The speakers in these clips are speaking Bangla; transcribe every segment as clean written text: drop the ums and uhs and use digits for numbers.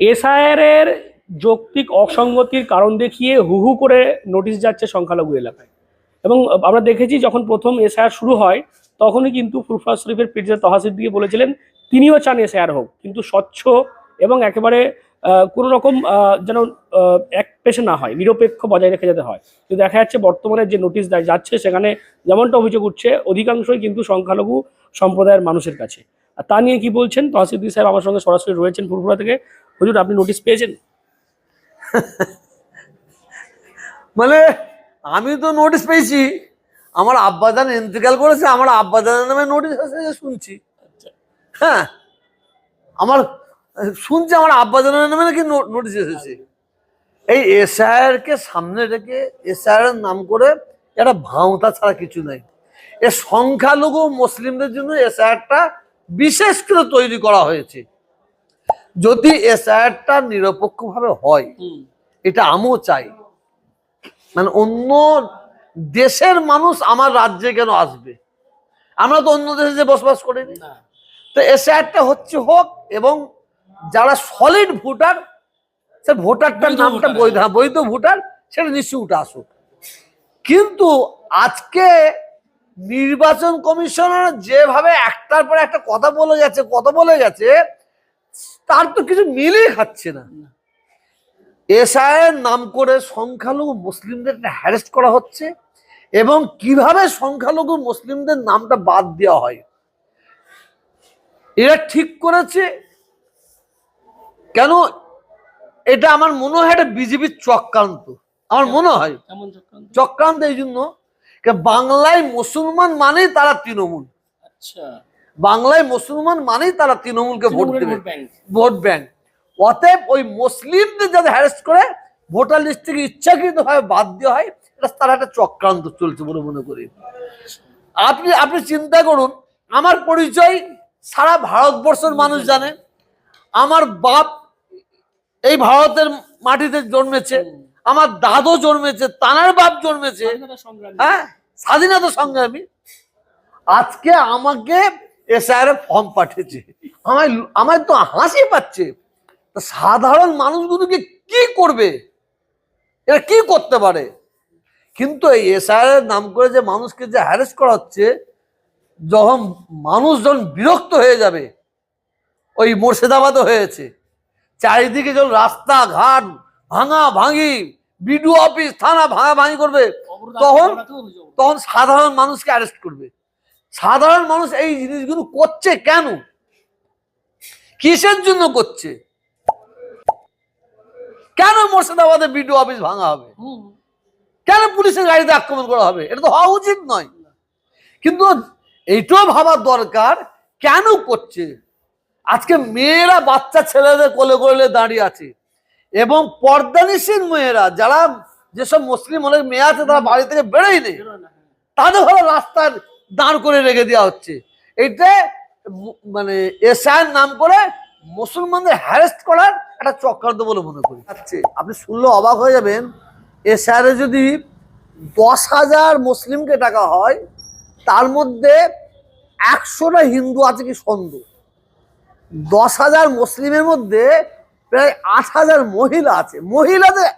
এসআইআর এর যৌক্তিক অসঙ্গতির কারণ দেখিয়ে হু হু করে নোটিশ যাচ্ছে সংখ্যালঘু এলাকায়। এবং আমরা দেখেছি যখন প্রথম এসআইআর শুরু হয় তখনই কিন্তু ফুরফুরা শরীফের পীরজাদা তহা সিদ্দিকী বলেছিলেন তিনিও চান এসআইআর হোক, কিন্তু স্বচ্ছ এবং একেবারে কোনো রকম যেন এক পেশে না হয়, নিরপেক্ষ বজায় রেখে যেতে হয়। কিন্তু দেখা যাচ্ছে বর্তমানে যে নোটিশ যাচ্ছে সেখানে যেমনটা অভিযোগ উঠছে অধিকাংশই কিন্তু সংখ্যালঘু সম্প্রদায়ের মানুষের কাছে। আর তা নিয়ে কি বলছেন তহা সিদ্দিকী সাহেব আমার সঙ্গে সরাসরি রয়েছেন ফুরফুরা থেকে। হুজুর, আপনি নোটিশ পেয়েছেন? মানে আমি তো নোটিশ পেয়েছি, আমার আব্বাজান ইন্তেকাল করেছে, আমার আব্বাজানের নামে নোটিশ এসেছে শুনছি। হ্যাঁ, আমার শুনছি আমার আব্বাজানের নামে নাকি নোটিশ এসেছে। এই এসআইআর কে সামনে রেখে এসআইআর এর নাম করে একটা ভাঁওতা ছাড়া কিছু নাই। এ সংখ্যালঘু মুসলিমদের জন্য এসআইআরটা বিশেষ করে তৈরি করা হয়েছে। যদি এসআইআরটা নিরপেক্ষভাবে হয়, এটা আমিও চাই, মানে অন্য দেশের মানুষ আমার রাজ্যে কেন আসবে? আমরা তো অন্য দেশে যে বসবাস করিনি। তো এসআইআরটা হোক, এবং যারা সলিড ভোটার, সে ভোটারটার নামটা বৈধ ভোটার, সেটা নিশ্চয়ই উঠে আসুক। কিন্তু আজকে নির্বাচন কমিশনার যেভাবে একটার পর একটা কথা বলে গেছে তার তো কিছু মিলিয়ে খাচ্ছে না। এসআইআর নাম করে সংখ্যালঘু মুসলিমদের হ্যারেস্ট করা হচ্ছে, এবং কিভাবে সংখ্যালঘু মুসলিমদের নামটা বাদ দেওয়া হয় এরা ঠিক করেছে। কেন? এটা আমার মনে হয় এটা বিজেপির চক্রান্ত। আমার মনে হয় চক্রান্ত এই জন্য, বাংলায় মুসলমান মানেই তারা তৃণমূল। বাংলায় মুসলমান মানেই তারা তৃণমূলকে ভোট দেবে, ভোট ব্যাংক। অতএব ওই মুসলিমদের যাদের হ্যারেস্ট করে ভোটার লিস্ট থেকে ইচ্ছাকৃতভাবে বাদ দেওয়া হয়, এটা তারা একটা চক্রান্ত চলছে বলে মনে করি। আপনি চিন্তা করুন, আমার পরিচয় সারা ভারতবর্ষের মানুষ জানে। আমার বাপ এই ভারতের মাটিতে জন্মেছে, আমার দাদু জন্মেছে, তানার বাপ জন্মেছে, হ্যাঁ, স্বাধীনতা সংগ্রামী। আজকে আমাকে এসআইআর ফর্ম পাঠিয়েছে, আমার তো হাসি পাচ্ছে। সাধারণ মানুষগুলোকে কি করবে, এরা কি করতে পারে? কিন্তু এই এসআইআর নাম করে যে মানুষকে যে হ্যারেস করা হচ্ছে, যখন বিরক্ত হয়ে যাবে, ওই মুর্শিদাবাদও হয়েছে, চারিদিকে যখন রাস্তাঘাট ভাঙি, বিডিও অফিস থানা ভাঙি করবে, তখন সাধারণ মানুষকে অ্যারেস্ট করবে। সাধারণ মানুষ এই জিনিসগুলো করছে কেন? কিসের জন্য করছে? কেন মুর্শিদাবাদে বিডিও অফিস ভাঙা হবে? কেন পুলিশের গাড়িতে আক্রমণ করা হবে? এটা তো হওয়া উচিত নয়। কিন্তু এইটাও ভাবার দরকার কেন করছে। আজকে মেয়েরা বাচ্চা ছেলেদের কোলে কোলে দাঁড়িয়ে আছে, এবং পর্দানিসীন মেয়েরা, যারা যেসব মুসলিম অনেক মেয়ে আছে তারা বাড়ি থেকে বেরোয় নেই, তাদের হলো রাস্তার দাঁড় করে রেখে দেওয়া হচ্ছে। এটা মানে এসআইআর নাম করে মুসলমানদের হ্যারেস্ট করার একটা চক্রান্ত বলে মনে করি। আপনি শুনলে অবাক হয়ে যাবেন, এসআইআর যদি 10,000 মুসলিমকে টাকা হয়, তার মধ্যে 100টা হিন্দু আছে কি সন্দেহ। 10,000 মুসলিমের মধ্যে প্রায় 8,000 মহিলা আছে, মহিলাদের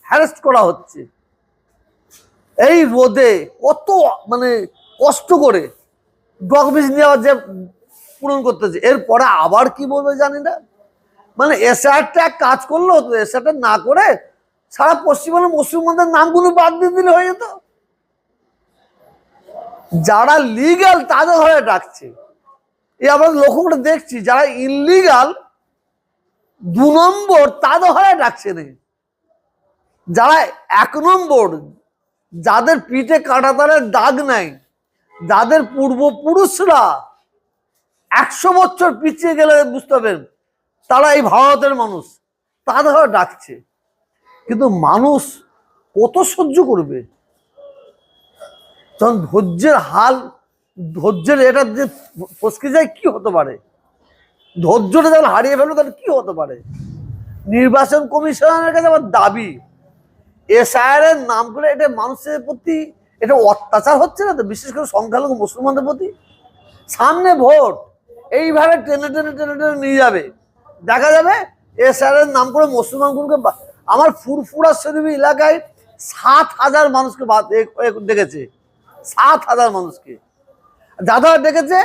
হ্যারেস্ট করা হচ্ছে। এই রোদে কত মানে কষ্ট করে ডকুমেন্টস নেওয়া যে পূরণ করতেছে, এরপরে আবার কি বলবে জানি না। মানে এসআইআরটা এক কাজ করলো হতো, এসআইআরটা না করে সারা পশ্চিমবঙ্গের মুসলমানদের নামগুলো বাদ দিয়ে দিলে হয়ে যেত। যারা লিগ্যাল তাদের হয়ে ডাকছে, এই আমরা লক্ষ্য করে দেখছি, যারা ইনলিগাল 2 নম্বর তাদের হয়ে ডাকছে না। যারা 1 নম্বর, যাদের পিঠে কাঁটাতারের দাগ নাই, যাদের পূর্বপুরুষরা 100 বছর পিছিয়ে গেলে বুঝতে পারবেন তারা এই ভারতের মানুষ, তাদের হয়ে ডাকছে। কিন্তু মানুষ কত সহ্য করবে? যখন ধৈর্যের এটা যে ফসকে যায়, কি হতে পারে? ধৈর্যটা যখন হারিয়ে ফেলবে তাহলে কি হতে পারে? নির্বাচন কমিশনের কাছে আমার দাবি, এসআইআর এর নাম করে এটা মানুষের প্রতি এটা অত্যাচার হচ্ছে না তো, বিশেষ করে সংখ্যালঘু মুসলমানদের প্রতি? সামনে ভোট, এইভাবে টেনে টেনে টেনে টেনে নিয়ে যাবে, দেখা যাবে এসআইআর নাম করে মুসলমানগুলোকে আমার ফুরফুরা শরীফ এলাকায় 7,000 মানুষকে ডেকেছে, 7,000 মানুষকে যারা ডেকেছে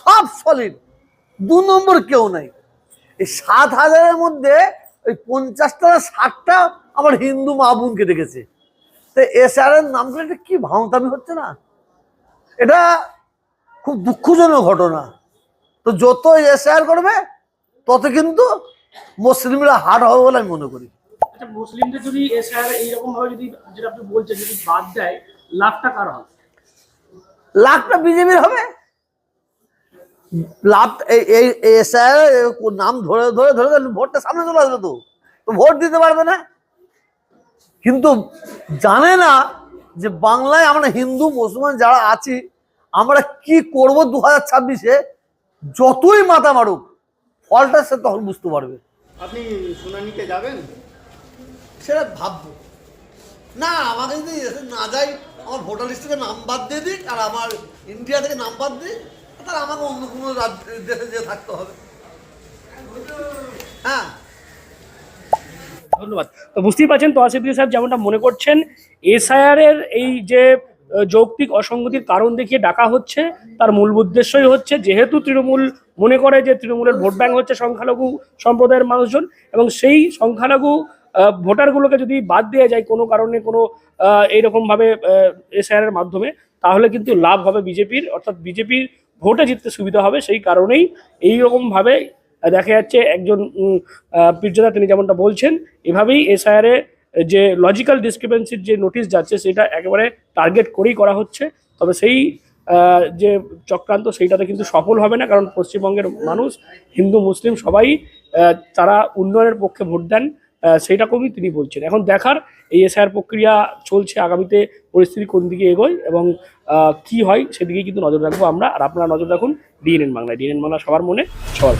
সব সলিড, 2 নম্বর কেউ নাই। এই 7,000-এর মধ্যে ওই 50টা 60টা আমার হিন্দু মা বোনকে ডেকেছে। তো এসআইআর নাম করে এটা কি ভাঙতামি হচ্ছে না? এটা খুব দুঃখজনক ঘটনা। তো যত এসআইআর করবে তত কিন্তু মুসলিমরা হার হবে বলে আমি মনে করি। আচ্ছা, মুসলিমদের যদি এসআইআর এইরকম ভাবে যদি, যেটা আপনি বলছেন, যদি বাদ দেয়, লাভটা কার হবে? লাভটা বিজেপির হবে। লাভ এই এসআইআর নাম ধরে ধরে ধরে ভোটটা সামনে চলে আসবে, তো ভোট দিতে পারবে না। কিন্তু জানে না যে বাংলায় আমরা হিন্দু মুসলমান যারা আছি আমরা কি করব 2026-এ, যতই মাথা মারুক ফলটা সে তখন বুঝতে পারবে। আপনি শুনানিতে যাবেন? সেটা ভাববো না। আমাকে যদি না যাই, আমার ভোটার লিস্ট থেকে নাম বাদ দিয়ে দিক আর আমার ইন্ডিয়া থেকে নাম বাদ দিই, তাহলে আমাকে অন্য কোনো দেশে যেয়ে থাকতে হবে। হ্যাঁ, ধন্যবাদ। তো বুঝতেই পারছেন তহসিলদার সাহেব যেমনটা মনে করছেন, এসআইআর এর এই যে যৌক্তিক অসঙ্গতির কারণ দেখিয়ে ডাকা হচ্ছে, তার মূল উদ্দেশ্যই হচ্ছে যেহেতু তৃণমূল মনে করে যে তৃণমূলের ভোট ব্যাংক হচ্ছে সংখ্যালঘু সম্প্রদায়ের মানুষজন, এবং সেই সংখ্যালঘু ভোটারগুলোকে যদি বাদ দেওয়া যায় কোনো কারণে, কোনো এইরকমভাবে এসআইআর এর মাধ্যমে, তাহলে কিন্তু লাভ হবে বিজেপির, অর্থাৎ বিজেপির ভোটে জিততে সুবিধা হবে। সেই কারণেই এইরকমভাবে দেখা যাচ্ছে একজন পীরজাদা তিনি যেমনটা বলছেন, এভাবেই এসআইআর এ যে লজিক্যাল ডিসক্রিপেন্সির যে নোটিশ যাচ্ছে সেটা একেবারে টার্গেট করেই করা হচ্ছে। তবে সেই যে চক্রান্ত সেইটাতে কিন্তু সফল হবে না, কারণ পশ্চিমবঙ্গের মানুষ হিন্দু মুসলিম সবাই তারা উন্নয়নের পক্ষে ভোট দেন, সেইরকমই তিনি বলছেন। এখন দেখার এই এসআইআর প্রক্রিয়া চলছে, আগামীতে পরিস্থিতি কোন দিকে এগোয় এবং কি হয় সেদিকেই কিন্তু নজর রাখবো আমরা। আর আপনারা নজর রাখুন ডিএনএন বাংলায়। ডিএনএন বাংলা সবার মনে, সবার